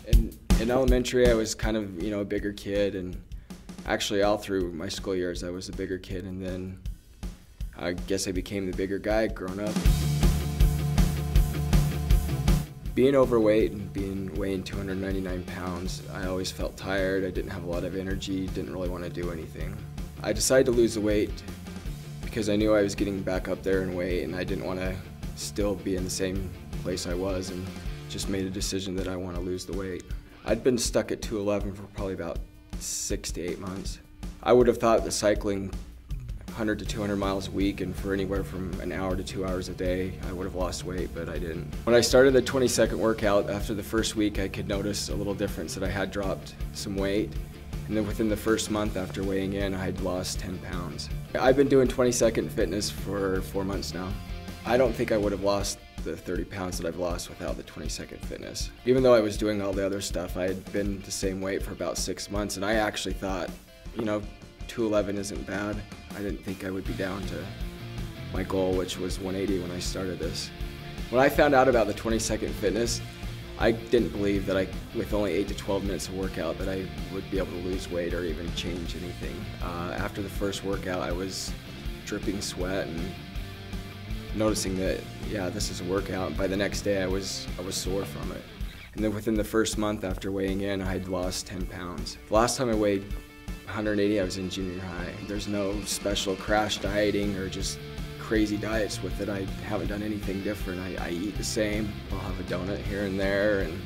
In elementary, I was kind of, a bigger kid, and actually all through my school years, I was a bigger kid, and then I guess I became the bigger guy growing up. Being overweight and weighing 299 pounds, I always felt tired. I didn't have a lot of energy, didn't really want to do anything. I decided to lose the weight because I knew I was getting back up there in weight, and I didn't want to still be in the same place I was, and just made a decision that I want to lose the weight. I'd been stuck at 211 for probably about 6 to 8 months. I would have thought that cycling 100 to 200 miles a week and for anywhere from an hour to 2 hours a day, I would have lost weight, but I didn't. When I started the 20-second workout, after the first week, I could notice a little difference that I had dropped some weight. And then within the first month after weighing in, I had lost 10 pounds. I've been doing 20-second fitness for 4 months now. I don't think I would have lost the 30 pounds that I've lost without the 20-second fitness. Even though I was doing all the other stuff, I had been the same weight for about 6 months, and I actually thought, 211 isn't bad. I didn't think I would be down to my goal, which was 180 when I started this. When I found out about the 20-second fitness, I didn't believe that with only 8 to 12 minutes of workout that I would be able to lose weight or even change anything. After the first workout, I was dripping sweat and noticing that, yeah, this is a workout. And by the next day, I was sore from it. And then within the first month after weighing in, I had lost 10 pounds. The last time I weighed 180, I was in junior high. There's no special crash dieting or just crazy diets with it. I haven't done anything different. I eat the same. I'll have a donut here and there, and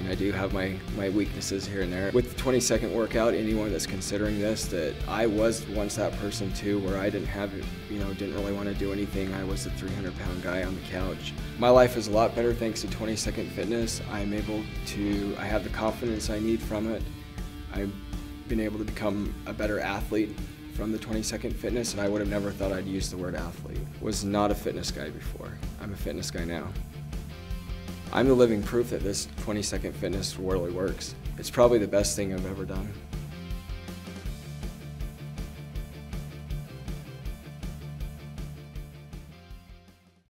I do have my weaknesses here and there. With the 20-second workout, anyone that's considering this, that I was once that person too, where I didn't have it, didn't really want to do anything. I was a 300-pound guy on the couch. My life is a lot better thanks to 20-second fitness. I have the confidence I need from it. I've been able to become a better athlete from the 20-second fitness, and I would have never thought I'd use the word athlete. Was not a fitness guy before. I'm a fitness guy now. I'm the living proof that this 20-second fitness really works. It's probably the best thing I've ever done.